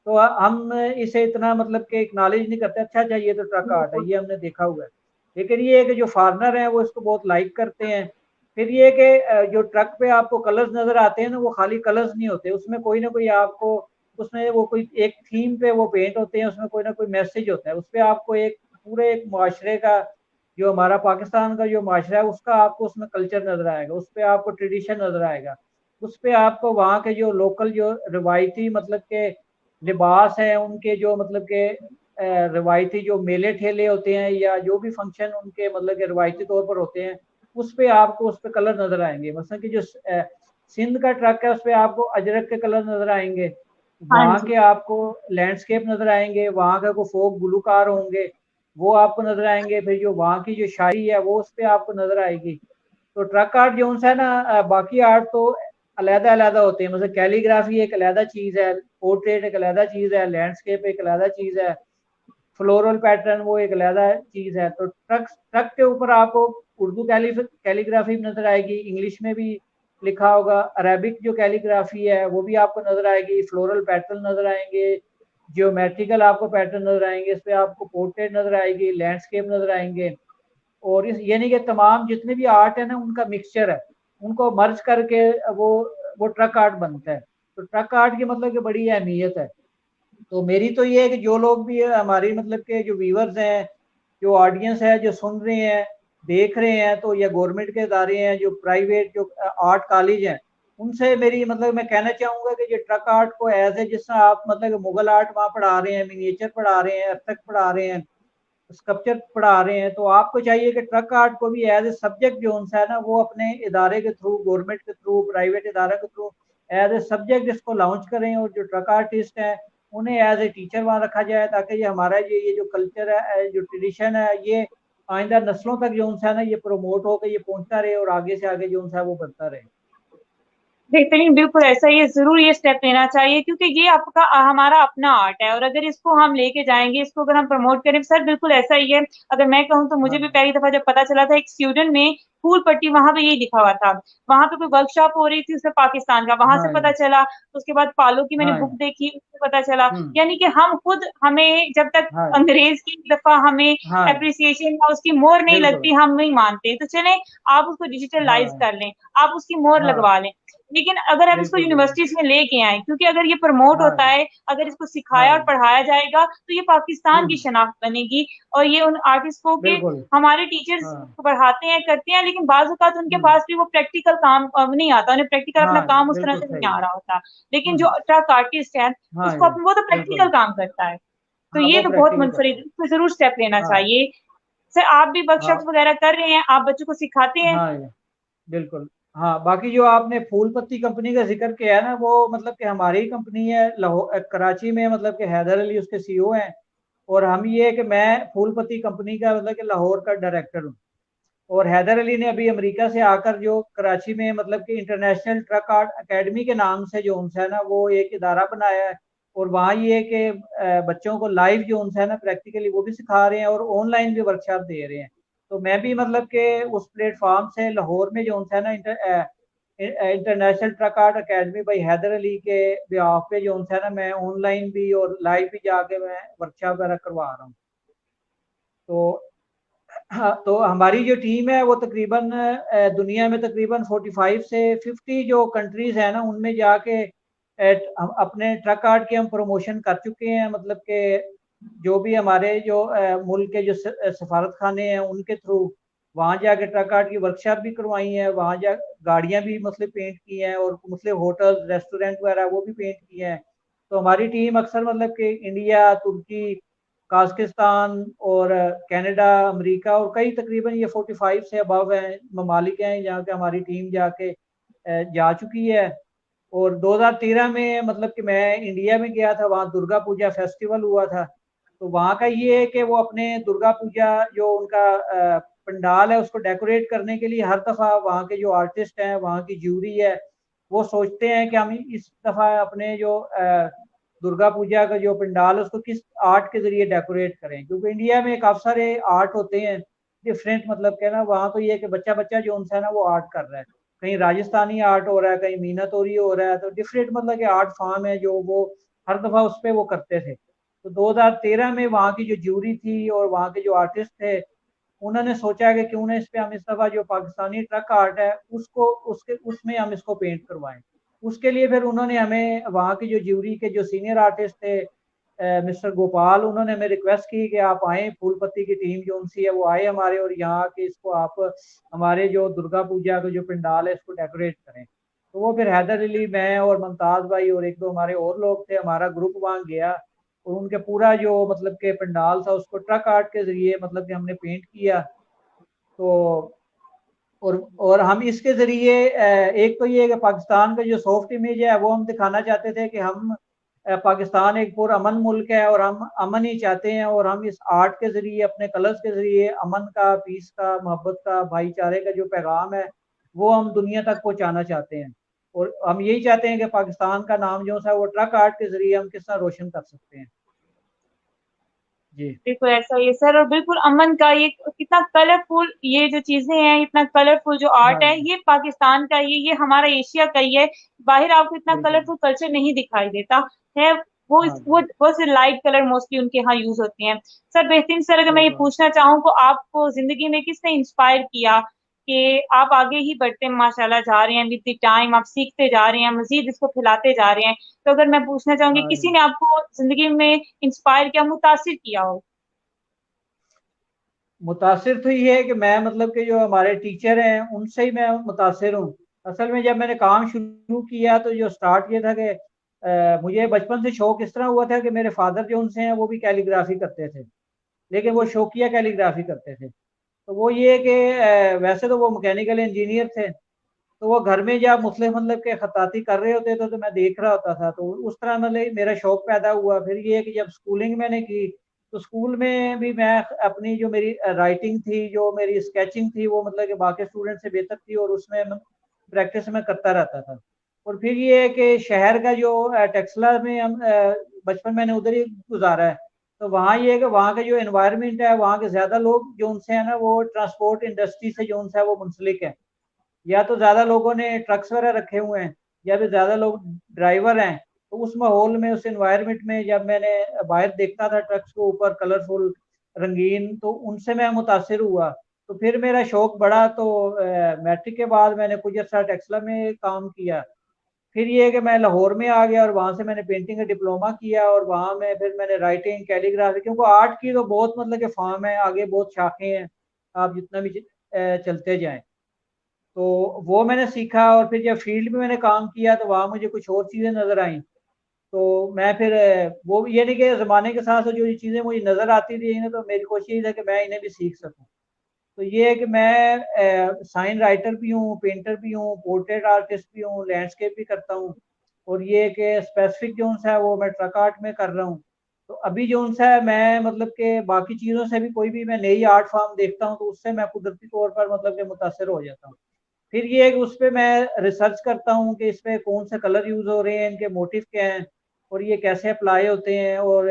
Speaker 2: तो हम इसे इतना मतलब के एक्नॉलेज नहीं करते, अच्छा अच्छा ये तो ट्रक आर्ट है,
Speaker 1: बिल्कुल।
Speaker 2: ये हमने देखा हुआ है। लेकिन ये है कि जो फार्नर है वो इसको बहुत लाइक करते हैं। फिर ये कि जो ट्रक पे आपको कलर्स नजर आते हैं ना, वो खाली कलर्स नहीं होते, उसमें कोई ना कोई आपको, उसमें वो कोई एक थीम पे वो पेंट होते हैं, उसमें कोई ना कोई मैसेज होता है, उसपे आपको एक पूरे एक मुआशरे का, जो हमारा पाकिस्तान का जो मुआशरा है उसका आपको उसमें कल्चर नजर आएगा, उस पर आपको ट्रेडिशन नजर आएगा, उस पर आपको वहाँ के जो लोकल जो रिवायती मतलब के लिबास हैं उनके, जो मतलब के रिवायती जो मेले ठेले होते हैं या जो भी फंक्शन उनके मतलब के रिवायती तौर पर होते हैं, उस पे आपको उस पे कलर नजर आएंगे। मतलब कि जो सिंध का ट्रक है उस पे आपको अजरक के कलर नजर आएंगे,
Speaker 1: हाँ
Speaker 2: वहाँ
Speaker 1: जी।
Speaker 2: के आपको लैंडस्केप नजर आएंगे, वहाँ के को फोक गुलूकार होंगे वो आपको नजर आएंगे, फिर जो वहाँ की जो शायरी है वो उस पर आपको नजर आएगी। तो ट्रक आर्ट जो है ना, बाकी आर्ट तो अलहदा अलहदा होते हैं, मतलब कैलीग्राफी एक अलहदा चीज है, पोर्ट्रेट एक अलहदा चीज है, लैंडस्केप एक अलहदा चीज है, फ्लोरल पैटर्न वो एक अलहदा चीज है। तो ट्रक ट्रक के ऊपर आपको उर्दू कैलीग्राफी नजर आएगी, इंग्लिश में भी लिखा होगा, अरेबिक जो कैलीग्राफी है वो भी आपको नजर आएगी, फ्लोरल पैटर्न नजर आएंगे, जियोमेट्रिकल आपको पैटर्न नजर आएंगे, इस पे आपको पोर्ट्रेट नजर आएगी, लैंडस्केप नजर आएंगे। और इस यानी कि तमाम जितने भी आर्ट है ना उनका मिक्सचर है, उनको मर्ज करके वो ट्रक आर्ट बनता है। तो ट्रक आर्ट की मतलब कि बड़ी अहमियत है। तो मेरी तो ये है कि जो लोग भी हमारी मतलब के जो व्यूअर्स हैं, जो ऑडियंस है जो सुन रहे हैं देख रहे हैं, तो या गवर्नमेंट के इदारे हैं, जो प्राइवेट जो आर्ट कॉलेज हैं, उनसे मेरी मतलब मैं कहना चाहूंगा कि ये ट्रक आर्ट को एज ए, जिस तरह आप मतलब मुगल आर्ट वहाँ पढ़ा रहे हैं, मिनिएचर पढ़ा रहे हैं, एब्स्ट्रैक्ट पढ़ा रहे हैं, स्कल्पचर पढ़ा रहे हैं, तो आपको चाहिए कि ट्रक आर्ट को भी एज ए सब्जेक्ट जो उनसा है ना, वो अपने इदारे के थ्रू, गवर्नमेंट के थ्रू, प्राइवेट इदारे के थ्रू एज ए सब्जेक्ट इसको लॉन्च करें, और जो ट्रक आर्टिस्ट हैं उन्हें एज ए टीचर वहाँ रखा जाए, ताकि ये हमारा ये जो कल्चर है, जो ट्रेडिशन है, ये आइंदा नस्लों तक जो उनसा है ना ये प्रमोट होकर ये पहुंचता रहे, और आगे से आगे जो उनसा है वो बढ़ता रहे।
Speaker 1: बेहतरीन, बिल्कुल ऐसा ही है, जरूर ये स्टेप लेना चाहिए क्योंकि ये आपका हमारा अपना आर्ट है और अगर इसको हम लेके जाएंगे, इसको अगर हम प्रमोट करें, सर बिल्कुल ऐसा ही है। अगर मैं कहूँ तो मुझे भी
Speaker 2: हाँ
Speaker 1: पहली दफा जब पता चला था, एक स्टूडेंट में फूल पट्टी वहां पे यही लिखा हुआ था, वहां पे कोई वर्कशॉप हो रही थी उसमें पाकिस्तान का, वहां से
Speaker 2: हाँ
Speaker 1: पता चला। उसके बाद फालो की मैंने बुक
Speaker 2: हाँ
Speaker 1: देखी, उससे पता चला।
Speaker 2: हम्म
Speaker 1: यानी कि हम खुद, हमें जब तक
Speaker 2: हाँ
Speaker 1: अंग्रेज की दफा हमें
Speaker 2: हाँ
Speaker 1: अप्रिसिएशन या उसकी मोहर नहीं
Speaker 2: बिल्कुल
Speaker 1: लगती, हम नहीं मानते, तो चले आप उसको डिजिटलाइज
Speaker 2: हाँ
Speaker 1: कर लें, आप उसकी मोहर
Speaker 2: हाँ
Speaker 1: लगवा लें। लेकिन अगर आप इसको
Speaker 2: बिल्कुल बिल्कुल
Speaker 1: यूनिवर्सिटीज में लेके आए, क्योंकि अगर ये प्रमोट होता
Speaker 2: हाँ
Speaker 1: है, अगर इसको सिखाया और
Speaker 2: हाँ
Speaker 1: पढ़ाया जाएगा, तो ये पाकिस्तान की
Speaker 2: हम्म
Speaker 1: शनाख्त बनेगी। और ये उन आर्टिस्टों के,
Speaker 2: बिल्कुल
Speaker 1: हमारे टीचर्स
Speaker 2: हाँ
Speaker 1: पढ़ाते हैं करते हैं, लेकिन बाज औक़ात उनके
Speaker 2: हम्म
Speaker 1: पास भी वो प्रैक्टिकल काम नहीं आता, उन्हें प्रैक्टिकल अपना
Speaker 2: हाँ
Speaker 1: काम उस तरह
Speaker 2: बिल्कुल
Speaker 1: से नहीं
Speaker 2: सही
Speaker 1: आ रहा होता। लेकिन जो
Speaker 2: हम्म
Speaker 1: ट्रक आर्टिस्ट है,
Speaker 2: हाँ
Speaker 1: उसको वो तो
Speaker 2: बिल्कुल
Speaker 1: प्रैक्टिकल काम करता है। तो
Speaker 2: हाँ
Speaker 1: ये
Speaker 2: वो
Speaker 1: तो बहुत
Speaker 2: प्रैक्टिकल करता
Speaker 1: मुनफरिद,
Speaker 2: है
Speaker 1: इस पे जरूर स्टेप लेना
Speaker 2: हाँ
Speaker 1: चाहिए। सर आप भी वर्कशॉप्स
Speaker 2: हाँ
Speaker 1: वगैरह कर रहे हैं, आप बच्चों को सिखाते हैं?
Speaker 2: हाँ बिल्कुल हाँ। बाकी जो आपने फूल पत्ती कंपनी का जिक्र किया है ना, वो मतलब कि हमारी ही कंपनी है, लाहौर कराची में, मतलब कि हैदर अली उसके सीईओ हैं, और हम ये है कि मैं फूल पत्ती कंपनी का मतलब कि लाहौर का डायरेक्टर हूँ। और हैदर अली ने अभी अमेरिका से आकर जो कराची में मतलब कि इंटरनेशनल ट्रक आर्ट एकेडमी के नाम से जो उनसे है ना वो एक इदारा बनाया है, और वहाँ ये है कि बच्चों को लाइव जो उनसे है ना प्रैक्टिकली वो भी सिखा रहे हैं और ऑनलाइन भी वर्कशॉप दे रहे हैं। तो मैं भी मतलब कि उस प्लेटफॉर्म से लाहौर में जो उनसे है ना इंटरनेशनल ट्रक आर्ट एकेडमी भाई हैदर अली के बिहाफ पे जो उनसे है ना मैं ऑनलाइन भी और लाइव भी जाके मैं वर्कशॉप वगैरह करवा रहा हूँ। तो हाँ, तो हमारी जो टीम है वो तकरीबन दुनिया में तकरीबन 45 से 50 जो कंट्रीज है ना, उनमें जाके हम अपने ट्रक आर्ट के हम प्रमोशन कर चुके हैं। मतलब कि जो भी हमारे जो मुल्क के जो सफारत खाने हैं उनके थ्रू वहाँ जाके ट्रक आर्ट की वर्कशॉप भी करवाई है, वहाँ जा गाड़ियाँ भी मतलब पेंट की हैं, और मतलब होटल रेस्टोरेंट वगैरह वो भी पेंट किए हैं। तो हमारी टीम अक्सर मतलब कि इंडिया, तुर्की, काज़ाकिस्तान और कनाडा, अमेरिका और कई तकरीबन ये 45 से अबव हैं ममालिक हैं जहाँ पे हमारी टीम जाके जा चुकी है। और 2013 में मतलब कि मैं इंडिया में गया था, वहाँ दुर्गा पूजा फेस्टिवल हुआ था। तो वहाँ का ये है कि वो अपने दुर्गा पूजा जो उनका पंडाल है उसको डेकोरेट करने के लिए हर दफ़ा वहाँ के जो आर्टिस्ट हैं, वहाँ की ज्यूरी है, वो सोचते हैं कि हम इस दफ़ा अपने जो दुर्गा पूजा का जो पंडाल है उसको किस आर्ट के जरिए डेकोरेट करें, क्योंकि इंडिया में काफ़ी सारे आर्ट होते हैं डिफरेंट। मतलब के ना वहाँ तो ये है कि बच्चा बच्चा जो उनसे है ना वो आर्ट कर रहा है, कहीं राजस्थानी आर्ट हो रहा है, कहीं मीनातोरी हो रहा है, तो डिफरेंट मतलब के आर्ट फॉर्म है जो वो हर दफ़ा उस पर वो करते थे। तो 2013 में वहाँ की जो ज्यूरी थी और वहाँ के जो आर्टिस्ट थे, उन्होंने सोचा कि क्यों ना इस पे हम इस दफ़ा जो पाकिस्तानी ट्रक आर्ट है उसको उसके उसमें हम इसको पेंट करवाएं। उसके लिए फिर उन्होंने हमें वहाँ की जो ज्यूरी के जो सीनियर आर्टिस्ट थे मिस्टर गोपाल, उन्होंने हमें रिक्वेस्ट की कि आप आए, फूलपत्ती की टीम जो उनसी है वो आए हमारे, और यहाँ के इसको आप हमारे जो दुर्गा पूजा का जो पंडाल है इसको डेकोरेट करें। तो वो फिर हैदर अली, मैं और मुमताज़ भाई और एक दो हमारे और लोग थे, हमारा ग्रुप वहाँ गया और उनके पूरा जो मतलब के पंडाल था उसको ट्रक आर्ट के जरिए मतलब कि हमने पेंट किया। तो और हम इसके ज़रिए एक तो ये कि पाकिस्तान का जो सॉफ्ट इमेज है वो हम दिखाना चाहते थे कि हम पाकिस्तान एक पुरअमन मुल्क है और हम अमन ही चाहते हैं, और हम इस आर्ट के ज़रिए अपने कलर्स के ज़रिए अमन का, पीस का, मोहब्बत का, भाईचारे का जो पैगाम है वो हम दुनिया तक पहुँचाना चाहते हैं। और हम यही चाहते हैं कि पाकिस्तान का नाम जो है वो ट्रक आर्ट के ज़रिए हम किस तरह रोशन कर सकते हैं। जी।
Speaker 1: बिल्कुल ऐसा ही है सर, और बिल्कुल अमन का ये कितना कलरफुल, ये जो चीजें हैं, इतना कलरफुल जो आर्ट
Speaker 2: हाँ
Speaker 1: है,
Speaker 2: जी।
Speaker 1: ये पाकिस्तान का, ये हमारा एशिया का ही है। बाहर आपको इतना
Speaker 2: बिल्कुल।
Speaker 1: कलरफुल कल्चर नहीं दिखाई देता है। वो
Speaker 2: हाँ जी।
Speaker 1: वो से लाइट कलर मोस्टली उनके यहाँ यूज होते हैं। सर बेहतरीन सर, अगर मैं ये
Speaker 2: बिल्कुल।
Speaker 1: पूछना चाहूँ तो आपको जिंदगी में किसने इंस्पायर किया कि आप आगे ही बढ़ते माशाल्लाह जा रहे हैं, विद द टाइम आप सीखते जा रहे हैं, मजीद इसको फैलाते जा रहे हैं। तो अगर मैं पूछना चाहूंगी
Speaker 2: हाँ
Speaker 1: किसी
Speaker 2: जी।
Speaker 1: ने आपको जिंदगी में इंस्पायर किया, मुतासिर किया हो।
Speaker 2: मुतासिर तो ये है कि मैं मतलब कि जो हमारे टीचर हैं उनसे ही मैं मुतासिर हूँ। असल में जब मैंने काम शुरू किया तो जो स्टार्ट किया था कि मुझे बचपन से शौक इस तरह हुआ था कि मेरे फादर जो उनसे हैं वो भी कैलीग्राफी करते थे, लेकिन वो शौकिया कैलीग्राफी करते थे। तो वो ये है कि वैसे तो वो मैकेनिकल इंजीनियर थे, तो वो घर में जब मुस्लिम मतलब के खताती कर रहे होते थे तो मैं देख रहा होता था, तो उस तरह मतलब मेरा शौक पैदा हुआ। फिर ये है कि जब स्कूलिंग मैंने की तो स्कूल में भी मैं अपनी जो मेरी राइटिंग थी, जो मेरी स्केचिंग थी, वो मतलब कि बाकी स्टूडेंट से बेहतर थी, और उसमें प्रैक्टिस में करता रहता था। और फिर ये है कि शहर का जो टेक्सला में हम बचपन मैंने उधर ही गुजारा है, तो वहाँ ये है कि वहाँ का जो एनवायरनमेंट है, वहाँ के ज़्यादा लोग जो उनसे है ना वो ट्रांसपोर्ट इंडस्ट्री से जो उनसे है वो मुंसलिक है। या तो ज्यादा लोगों ने ट्रक्स वगैरह रखे हुए हैं, या फिर ज्यादा लोग ड्राइवर हैं। तो उस माहौल में, उस एनवायरनमेंट में जब मैंने बाहर देखता था ट्रक्स के ऊपर कलरफुल, रंगीन, तो उनसे मैं मुतासिर हुआ। तो फिर मेरा शौक बढ़ा, तो मैट्रिक के बाद मैंने कुछ अर्सा टेक्सला में काम किया। फिर ये है कि मैं लाहौर में आ गया और वहाँ से मैंने पेंटिंग का डिप्लोमा किया, और वहाँ में फिर मैंने राइटिंग, कैलीग्राफी, क्योंकि आर्ट की तो बहुत मतलब के फॉर्म है, आगे बहुत शाखें हैं, आप जितना भी चलते जाएं। तो वो मैंने सीखा, और फिर जब फील्ड में मैंने काम किया तो वहाँ मुझे कुछ और चीज़ें नज़र आई। तो मैं फिर वो ये नहीं कि ज़माने के साथ साथ जो ये चीज़ें मुझे नज़र आती थी ना, तो मेरी कोशिश ये था कि मैं इन्हें भी सीख सकूँ। तो ये है कि मैं साइन राइटर भी हूँ, पेंटर भी हूँ, पोर्ट्रेट आर्टिस्ट भी हूँ, लैंडस्केप भी करता हूँ। और ये है कि स्पेसिफिक जो है वो मैं ट्रक आर्ट में कर रहा हूँ। तो अभी जो है मैं मतलब कि बाकी चीज़ों से भी कोई भी मैं नई आर्ट फॉर्म देखता हूँ तो उससे मैं कुदरती तौर पर मतलब कि मुतासर हो जाता हूँ। फिर ये है कि उस पे मैं रिसर्च करता हूँ कि इसमें कौन से कलर यूज हो रहे हैं, इनके मोटिव क्या हैं, और ये कैसे अप्लाई होते हैं। और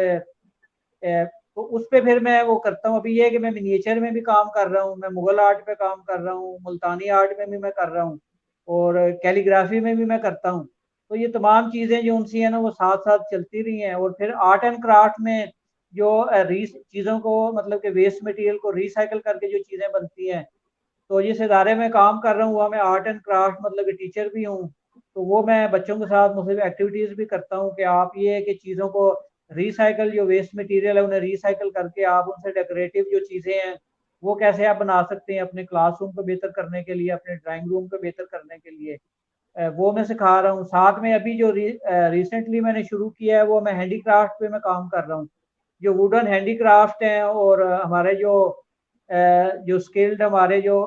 Speaker 2: तो उस पे फिर मैं वो करता हूँ। अभी ये है कि मैं मिनिएचर में भी काम कर रहा हूँ, मैं मुगल आर्ट पे काम कर रहा हूँ, मुल्तानी आर्ट में भी मैं कर रहा हूँ, और कैलीग्राफी में भी मैं करता हूँ। तो ये तमाम चीज़ें जो उनसी है ना वो साथ साथ चलती रही हैं। और फिर आर्ट एंड क्राफ्ट में जो चीज़ों को मतलब कि वेस्ट मटेरियल को रिसाइकल करके जो चीज़ें बनती हैं, तो जिस इदारे में काम कर रहा हूँ वहाँ मैं आर्ट एंड क्राफ्ट मतलब कि टीचर भी हूँ। तो वो मैं बच्चों के साथ मुख्तलिफ एक्टिविटीज़ भी करता हूँ कि आप ये कि चीज़ों को रिसाइकल, जो वेस्ट मटेरियल है उन्हें रिसाइकल करके आप उनसे डेकोरेटिव जो चीज़ें हैं वो कैसे आप बना सकते हैं अपने क्लासरूम को बेहतर करने के लिए, अपने ड्राइंग रूम को बेहतर करने के लिए। वो मैं सिखा रहा हूँ। साथ में अभी जो रिसेंटली मैंने शुरू किया है वो मैं हैंडीक्राफ्ट पे मैं काम कर रहा हूँ। जो वुडन हैंडीक्राफ्ट हैं और हमारे जो स्किल्ड हमारे जो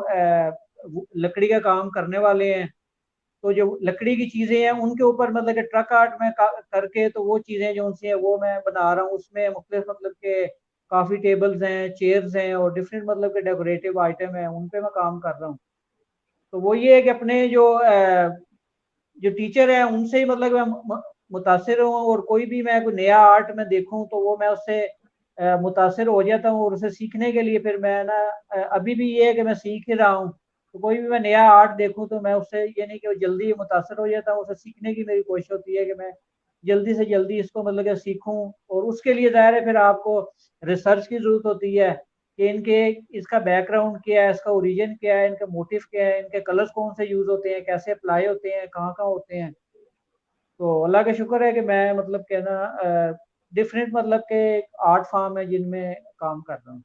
Speaker 2: लकड़ी का काम करने वाले हैं, तो जो लकड़ी की चीज़ें हैं उनके ऊपर मतलब कि ट्रक आर्ट में करके तो वो चीज़ें जो उनसे है वो मैं बना रहा हूँ। उसमें मुख्तलिफ मतलब के काफ़ी टेबल्स हैं, चेयर्स हैं और डिफरेंट मतलब के डेकोरेटिव आइटम हैं, उन पे मैं काम कर रहा हूँ। तो वो ये है कि अपने जो टीचर है उनसे ही मतलब मैं मुतासिर हूँ, और कोई भी मैं कोई नया आर्ट में देखूँ तो वो मैं उससे मुतासिर हो जाता हूँ, और उसे सीखने के लिए फिर मैं ना अभी भी ये है कि मैं सीख ही रहा हूँ। तो कोई भी मैं नया आर्ट देखूँ तो मैं उससे ये नहीं कि वो जल्दी मुतासिर हो जाता हूँ, उसे सीखने की मेरी कोशिश होती है कि मैं जल्दी से जल्दी इसको मतलब कि सीखूँ। और उसके लिए ज़ाहिर है फिर आपको रिसर्च की ज़रूरत होती है कि इनके इसका बैकग्राउंड क्या है, इसका ओरिजिन क्या है, इनका मोटिव क्या है, इनके कलर्स कौन से यूज़ होते हैं, कैसे अप्लाई होते हैं, कहाँ-कहाँ होते हैं। तो अल्लाह का शुक्र है कि मैं मतलब कि ना डिफरेंट मतलब के आर्ट फॉर्म है जिनमें काम कर रहा हूँ।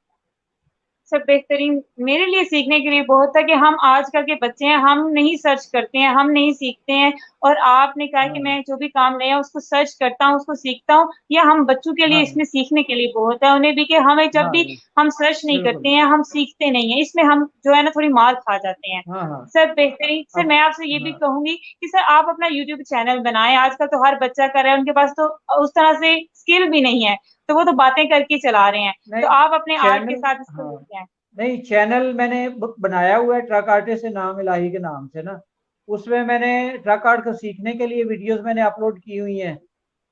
Speaker 1: सब बेहतरीन। मेरे लिए सीखने के लिए बहुत था कि हम आजकल के बच्चे हैं, हम नहीं सर्च करते हैं, हम नहीं सीखते हैं। और आपने कहा कि
Speaker 2: हाँ,
Speaker 1: मैं जो भी काम नया उसको सर्च करता हूँ, उसको सीखता हूँ। या हम बच्चों के लिए
Speaker 2: हाँ,
Speaker 1: इसमें सीखने के लिए बहुत है उन्हें भी, कि हमें जब
Speaker 2: हाँ
Speaker 1: भी
Speaker 2: जी,
Speaker 1: हम सर्च नहीं करते
Speaker 2: बिल्कुल।
Speaker 1: हैं, हम सीखते नहीं है, इसमें हम जो है ना थोड़ी मार खा जाते हैं।
Speaker 2: हाँ, हाँ।
Speaker 1: सर बेहतरीन। सर
Speaker 2: अब
Speaker 1: मैं आपसे ये भी
Speaker 2: हाँ,
Speaker 1: कहूंगी कि सर आप अपना यूट्यूब चैनल बनाएं। आजकल तो हर बच्चा कर रहा है, उनके पास तो उस तरह से स्किल भी नहीं है, तो वो तो बातें करके चला रहे हैं। तो
Speaker 2: नहीं
Speaker 1: आप अपने आर्ट के
Speaker 2: चैनल,
Speaker 1: साथ इसको
Speaker 2: हाँ,
Speaker 1: लेके आए।
Speaker 2: नहीं चैनल मैंने बनाया हुआ है ट्रक आर्टिस्ट से, नाम इलाही के नाम से ना। उसमें मैंने ट्रक आर्ट को सीखने के लिए वीडियोस मैंने अपलोड की हुई हैं।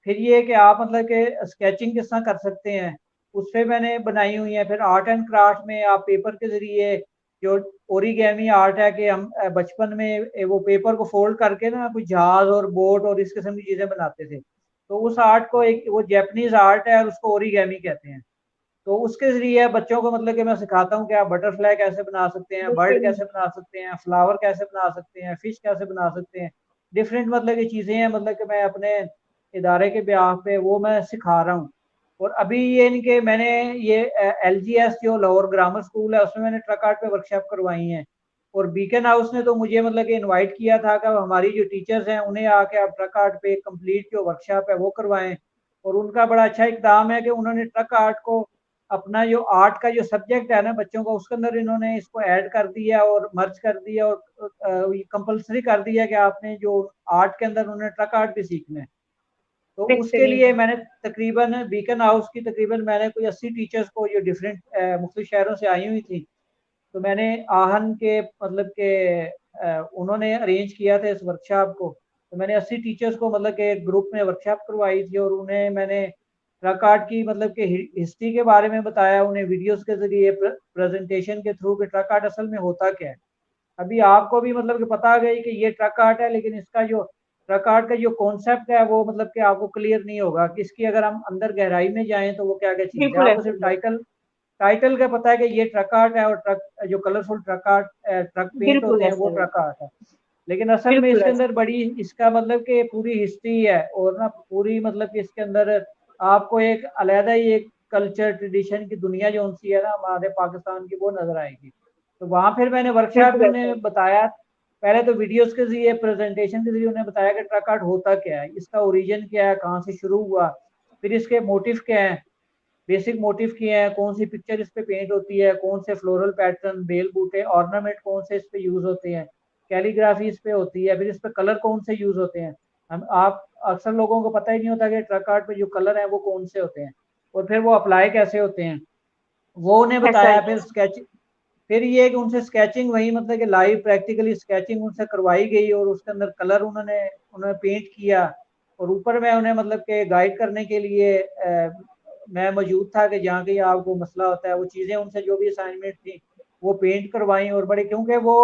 Speaker 2: फिर ये कि आप मतलब कि स्केचिंग किस तरह कर सकते हैं उस पे मैंने बनाई हुई है। फिर आर्ट एंड क्राफ्ट में आप पेपर के जरिए जो ओरिगेमी आर्ट है कि हम बचपन में वो पेपर को फोल्ड करके ना कुछ जहाज और बोट और इस किस्म की चीजें बनाते थे। तो उस आर्ट को एक वो जैपनीज आर्ट है और उसको ओरिगेमी कहते हैं। तो उसके जरिए बच्चों को मतलब कि मैं सिखाता हूँ कि आप बटरफ्लाई कैसे बना सकते हैं, बर्ड
Speaker 1: बेहतरीन।
Speaker 2: कैसे बना सकते हैं, फ्लावर कैसे बना सकते हैं, फिश कैसे बना सकते हैं। डिफरेंट मतलब की चीज़ें हैं मतलब कि मैं अपने इदारे के ब्याह पे वो मैं सिखा रहा हूँ। और अभी ये इनके मैंने ये LGS जो लाहौर ग्रामर स्कूल है उसमें मैंने ट्रक आर्ट पे वर्कशॉप करवाई हैं। और बीकन हाउस ने तो मुझे मतलब कि इनवाइट किया था कि हमारी जो टीचर्स हैं उन्हें आके आप ट्रक आर्ट पे कंप्लीट जो वर्कशॉप है वो करवाएं। और उनका बड़ा अच्छा इकदाम है कि उन्होंने ट्रक आर्ट को अपना जो आर्ट का जो सब्जेक्ट है ना बच्चों का उसके अंदर इन्होंने इसको ऐड कर दिया और मर्ज कर दिया, और कंपलसरी कर दिया कि आपने जो आर्ट के अंदर उन्होंने ट्रक आर्ट भी सीखना है। तो उसके
Speaker 1: बेहतरीन।
Speaker 2: लिए मैंने तकरीबन बीकन हाउस की तकरीबन मैंने कोई 80 टीचर्स को जो डिफरेंट मुख्तलिफ शहरों से आई हुई थी, तो मैंने आहन के मतलब के उन्होंने अरेंज किया था इस वर्कशॉप को। तो मैंने 80 टीचर्स को मतलब के एक ग्रुप में वर्कशॉप करवाई थी, और उन्हें मैंने ट्रक आर्ट की मतलब के हिस्ट्री के बारे में बताया, उन्हें वीडियोस के जरिए प्रेजेंटेशन के थ्रू कि ट्रक आर्ट असल में होता क्या है। अभी आपको भी मतलब कि पता आ गई कि ये ट्रक आर्ट है, लेकिन इसका जो ट्रक आर्ट का जो कॉन्सेप्ट है वो मतलब कि आपको क्लियर नहीं होगा कि इसकी अगर हम अंदर गहराई में जाएं तो वो क्या क्या चीज़ है।
Speaker 1: बिल्कुल
Speaker 2: आपको
Speaker 1: ऐसा
Speaker 2: सिर्फ
Speaker 1: ही है।
Speaker 2: टाइटल टाइटल का पता है कि ये ट्रक आर्ट है, और ट्रक जो colourful truck art truck paint
Speaker 1: बिल्कुल
Speaker 2: होते हैं वो
Speaker 1: ऐसा ही है।
Speaker 2: ट्रक आर्ट है। लेकिन असल में
Speaker 1: बिल्कुल
Speaker 2: इसके
Speaker 1: ऐसा।
Speaker 2: अंदर बड़ी इसका मतलब कि पूरी हिस्ट्री है, और ना पूरी मतलब कि इसके अंदर आपको एक अलहदा ही एक कल्चर ट्रेडिशन की दुनिया जो उनसी है ना हमारे पाकिस्तान की वो नजर आएगी। तो वहाँ फिर मैंने वर्कशॉप
Speaker 1: बिल्कुल
Speaker 2: में
Speaker 1: ऐसा
Speaker 2: उन्हें
Speaker 1: ही
Speaker 2: बताया, पहले तो वीडियोस के जरिए प्रेजेंटेशन के जरिए उन्हें बताया कि ट्रक आर्ट होता क्या है, इसका ओरिजिन क्या है, कहाँ से शुरू हुआ, फिर इसके मोटिव क्या है, बेसिक मोटिव किए हैं, कौन सी पिक्चर इस पे पेंट होती है, कौन से फ्लोरल पैटर्न, बेल बूटे, ऑर्नामेंट कौन से इस पे यूज होते हैं, कैलीग्राफी इस पे होती है, फिर इस पे कलर कौन से यूज होते हैं। हम आप अक्सर लोगों को पता ही नहीं होता कि ट्रक आर्ट पे जो कलर है वो कौन से होते हैं, और फिर वो अप्लाई कैसे होते हैं, वो उन्हें
Speaker 1: है। ऐसा
Speaker 2: बताया।
Speaker 1: ही है।
Speaker 2: फिर स्केच फिर ये कि उनसे स्केचिंग वही मतलब कि लाइव प्रैक्टिकली स्केचिंग उनसे करवाई गई, और उसके अंदर कलर उन्होंने उन्होंने पेंट किया। और ऊपर मैं उन्हें मतलब कि गाइड करने के लिए मैं मौजूद था कि जहाँ कहीं आपको मसला होता है वो चीज़ें उनसे जो भी असाइनमेंट थी वो पेंट करवाई। और बड़े क्योंकि वो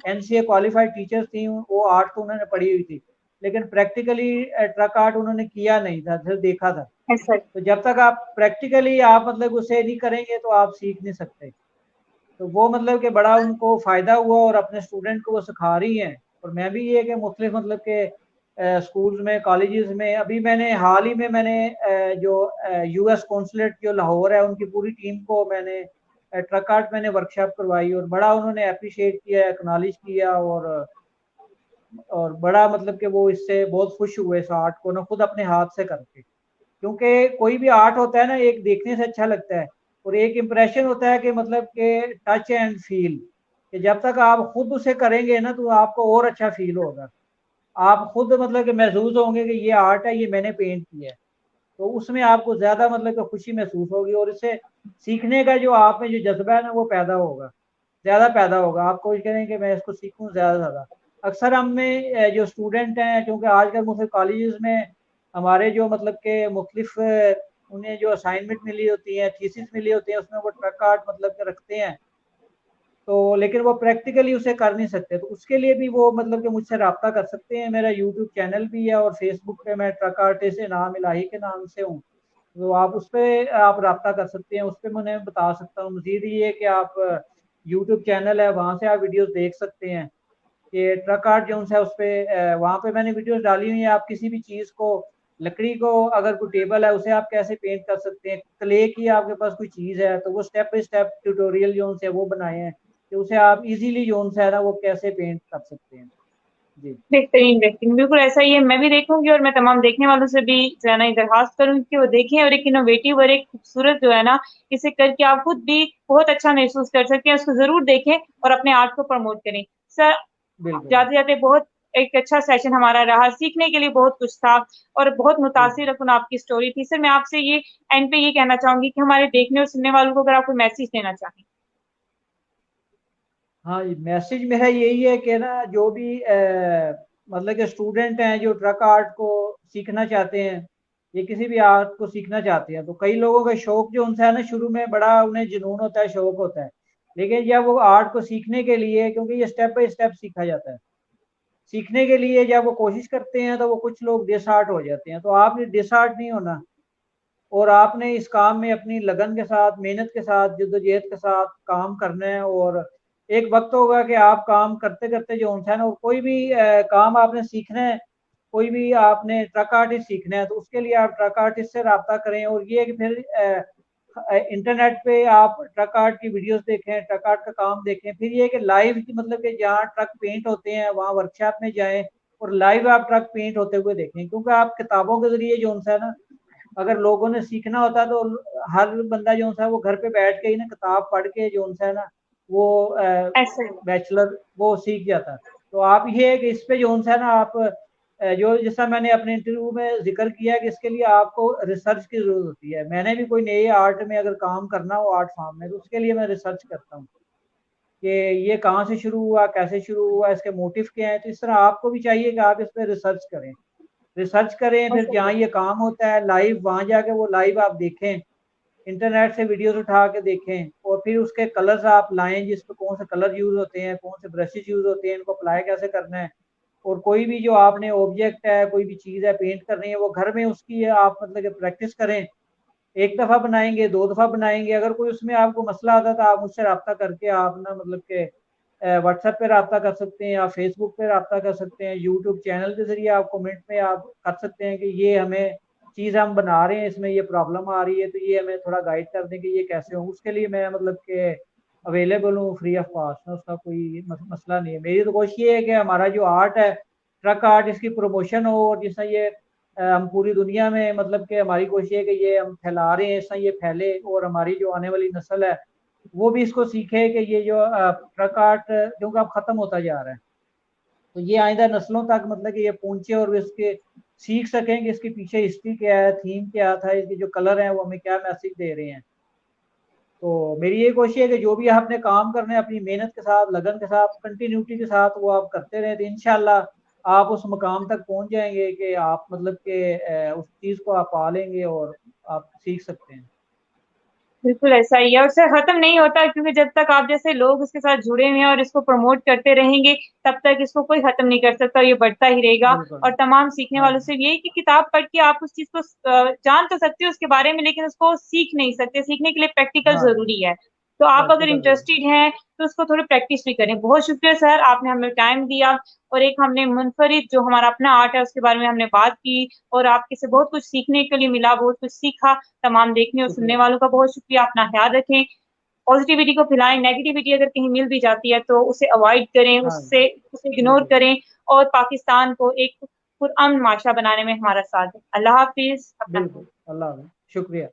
Speaker 2: NCA क्वालिफाइड टीचर्स थी, वो आर्ट तो उन्होंने पढ़ी हुई थी, लेकिन प्रैक्टिकली ट्रक आर्ट उन्होंने किया नहीं था, सिर्फ देखा था।
Speaker 1: ऐसा।
Speaker 2: तो जब तक आप प्रैक्टिकली आप मतलब उसे नहीं करेंगे तो आप सीख नहीं सकते। तो वो मतलब कि बड़ा उनको फ़ायदा हुआ और अपने स्टूडेंट को वो सिखा रही हैं। और मैं भी ये कि मुख्तलिफ मतलब के स्कूल्स में, कॉलेजेस में, अभी मैंने हाल ही में मैंने जो यूएस कॉन्सुलेट जो लाहौर है उनकी पूरी टीम को मैंने ट्रक आर्ट मैंने वर्कशॉप करवाई और बड़ा उन्होंने अप्रिशिएट किया, एक्नॉलेज किया और बड़ा मतलब कि वो इससे बहुत खुश हुए इस आर्ट को ना खुद अपने हाथ से करके। क्योंकि कोई भी आर्ट होता है ना, एक देखने से अच्छा लगता है और एक इम्प्रेशन होता है कि मतलब कि टच एंड फील, कि जब तक आप खुद उसे करेंगे ना तो आपको और अच्छा फील होगा। आप खुद मतलब कि महसूस होंगे कि ये आर्ट है, ये मैंने पेंट किया है। तो उसमें आपको ज़्यादा मतलब कि खुशी महसूस होगी और इससे सीखने का जो आप में जो जज्बा है ना वो पैदा होगा, ज़्यादा पैदा होगा। आप कोशिश करें कि मैं इसको सीखूं ज़्यादा से ज़्यादा। अक्सर हम में जो स्टूडेंट हैं, क्योंकि आजकल मुख्तलिफ कॉलेजेस में हमारे जो मतलब के मुख्तलिफ उन्हें जो असाइनमेंट मिली होती है, थीसिस मिली होती है, उसमें वो ट्रक आर्ट मतलब के रखते हैं। तो लेकिन वो प्रैक्टिकली उसे कर नहीं सकते, तो उसके लिए भी वो मतलब कि मुझसे रब्ता कर सकते हैं। मेरा यूट्यूब चैनल भी है और फेसबुक पे मैं ट्रक आर्टिस्ट इनाम इलाही के नाम से हूँ। तो आप उस पे आप रब्ता कर सकते हैं, उस पे मैं उन्हें बता सकता हूँ। मज़ीद ये कि आप यूट्यूब चैनल है, वहाँ से आप वीडियोस देख सकते हैं कि ट्रक आर्ट जो है उस पे वहाँ पे मैंने वीडियोस डाली हुई है। आप किसी भी चीज़ को, लकड़ी को, अगर कोई टेबल है उसे आप कैसे पेंट कर सकते हैं, क्ले की आपके पास कोई चीज़ है तो वो स्टेप बाय स्टेप ट्यूटोरियल जो है वो बनाए हैं कि उसे आप इजीली जो है ना वो कैसे पेंट कर सकते हैं। जी
Speaker 1: बेहतरीन बेहतरीन, बिल्कुल ऐसा ही है। मैं भी देखूंगी और मैं तमाम देखने वालों से भी जो है ना ये दरखास्त करूंगी कि वो देखें और एक इनोवेटिव और एक खूबसूरत जो है ना इसे करके आप खुद भी बहुत अच्छा महसूस कर सकते हैं। उसको जरूर देखें और अपने आर्ट को प्रमोट करें। सर,
Speaker 2: बिल्कुल।
Speaker 1: जाते जाते बहुत एक अच्छा सेशन हमारा रहा, सीखने के लिए बहुत कुछ था और बहुत
Speaker 2: बिल्कुल।
Speaker 1: मुतासिर आपकी स्टोरी थी। सर, मैं आपसे ये एंड पे ये कहना चाहूंगी कि हमारे देखने और सुनने वालों को अगर आप कोई मैसेज देना चाहें।
Speaker 2: हाँ जी, मैसेज मेरा यही है कि ना जो भी मतलब के स्टूडेंट हैं जो ट्रक आर्ट को सीखना चाहते हैं, ये किसी भी आर्ट को सीखना चाहते हैं, तो कई लोगों का शौक जो उनसे है ना शुरू में बड़ा उन्हें जुनून होता है, शौक होता है। लेकिन जब वो आर्ट को सीखने के लिए, क्योंकि ये स्टेप बाय स्टेप सीखा जाता है, सीखने के लिए जब वो कोशिश करते हैं तो वो कुछ लोग डिसहार्ट हो जाते हैं। तो आपने डिसहार्ट नहीं होना और आपने इस काम में अपनी लगन के साथ, मेहनत के साथ, जद्दोजहद के साथ काम करना है। और एक वक्त होगा कि आप काम करते करते जो है ना, कोई भी काम आपने सीखना है, कोई भी आपने ट्रक आर्टिस्ट सीखना है तो उसके लिए आप ट्रक आर्टिस्ट से रब्ता करें। और ये कि फिर इंटरनेट पे आप ट्रक आर्ट की वीडियोस देखें, ट्रक आर्ट का काम देखें। फिर ये कि लाइव की मतलब कि जहाँ ट्रक पेंट होते हैं वहाँ वर्कशॉप में जाएं और लाइव आप ट्रक पेंट होते हुए देखें। क्योंकि आप किताबों के जरिए जो है ना, अगर लोगों ने सीखना होता तो हर बंदा जो है वो घर पे बैठ के ही ना किताब पढ़ के जो है ना वो
Speaker 1: ऐसे
Speaker 2: बैचलर वो सीख जाता। तो आप ये है कि इस पे जो है ना आप जो जैसा मैंने अपने इंटरव्यू में जिक्र किया कि इसके लिए आपको रिसर्च की जरूरत होती है। मैंने भी कोई नए आर्ट में अगर काम करना हो, आर्ट फॉर्म में, तो उसके लिए मैं रिसर्च करता हूँ कि ये कहाँ से शुरू हुआ, कैसे शुरू हुआ, इसके मोटिव क्या है। तो इस तरह आपको भी चाहिए कि आप इस पर रिसर्च करें, रिसर्च करें। फिर
Speaker 1: ऐसे
Speaker 2: जहाँ ये काम होता है लाइव, वहाँ जाके वो लाइव आप देखें, इंटरनेट से वीडियोस उठा के देखें और फिर उसके कलर्स आप लाएं, जिस पे कौन से कलर यूज होते हैं, कौन से ब्रशेज यूज होते हैं, इनको अप्लाई कैसे करना है। और कोई भी जो आपने ऑब्जेक्ट है, कोई भी चीज़ है पेंट करनी है, वो घर में उसकी आप मतलब कि प्रैक्टिस करें। एक दफ़ा बनाएंगे, दो दफ़ा बनाएंगे, अगर कोई उसमें आपको मसला आता है तो आप मुझसे रब्ता करके आप ना मतलब के व्हाट्सएप पे रब्ता कर सकते हैं या फेसबुक पे रब्ता कर सकते हैं, यूट्यूब चैनल के ज़रिए आप कमेंट में आप कर सकते हैं कि ये हमें चीज़ हम बना रहे हैं, इसमें ये प्रॉब्लम आ रही है, तो ये हमें थोड़ा गाइड कर दें कि ये कैसे हो। उसके लिए मैं मतलब के अवेलेबल हूँ, फ्री ऑफ कॉस्ट है, उसका कोई मसला नहीं है। मेरी तो कोशिश ये है कि हमारा जो आर्ट है, ट्रक आर्ट, इसकी प्रमोशन हो और जिससे ये हम पूरी दुनिया में मतलब कि हमारी कोशिश है कि ये हम फैला रहे हैं, ऐसा ये फैले और हमारी जो आने वाली नस्ल है वो भी इसको सीखे कि ये जो ट्रक आर्ट क्योंकि अब खत्म होता जा रहा है, तो ये आइंदा नस्लों तक मतलब कि ये पहुंचे और इसके सीख सकें कि इसके पीछे हिस्ट्री क्या है, थीम क्या था, इसके जो कलर हैं वो हमें क्या मैसेज दे रहे हैं। तो मेरी ये कोशिश है कि जो भी आपने काम करना है अपनी मेहनत के साथ, लगन के साथ, कंटिन्यूटी के साथ वो आप करते रहें, तो इंशाल्लाह आप उस मुकाम तक पहुंच जाएंगे कि आप मतलब कि उस चीज़ को आप पा लेंगे और आप सीख सकते हैं।
Speaker 1: बिल्कुल ऐसा ही है, और सर खत्म नहीं होता, क्योंकि जब तक आप जैसे लोग इसके साथ जुड़े हुए हैं और इसको प्रमोट करते रहेंगे, तब तक इसको कोई खत्म नहीं कर सकता, ये बढ़ता ही रहेगा।
Speaker 2: बिल्कुल।
Speaker 1: और तमाम सीखने
Speaker 2: हाँ
Speaker 1: वालों से यही कि किताब पढ़ के आप उस चीज को जान तो सकते हो उसके बारे में, लेकिन उसको सीख नहीं सकते। सीखने के लिए प्रैक्टिकल
Speaker 2: हाँ,
Speaker 1: जरूरी है। तो आप अगर
Speaker 2: प्रैक्टिकल जरूर।
Speaker 1: इंटरेस्टेड हैं तो उसको थोड़ी प्रैक्टिस भी करें। बहुत शुक्रिया सर, आपने हमें टाइम दिया, और एक हमने मुनफरिद जो हमारा अपना आर्ट है उसके बारे में हमने बात की, और आपके से बहुत कुछ सीखने के लिए मिला, बहुत कुछ सीखा। तमाम देखने और सुनने
Speaker 2: शुक्रिया।
Speaker 1: वालों का बहुत शुक्रिया। अपना ख्याल रखें, पॉजिटिविटी को फैलाएं, नेगेटिविटी अगर कहीं मिल भी जाती है तो उसे अवॉइड करें,
Speaker 2: हाँ
Speaker 1: उससे उसे इग्नोर
Speaker 2: बिल्कुल।
Speaker 1: करें, और पाकिस्तान को एक पुरअमन माशरा बनाने में हमारा साथ दें। अल्लाह हाफिज, अपना ख्याल
Speaker 2: बिल्कुल, अल्लाह हाफ़िज़, शुक्रिया।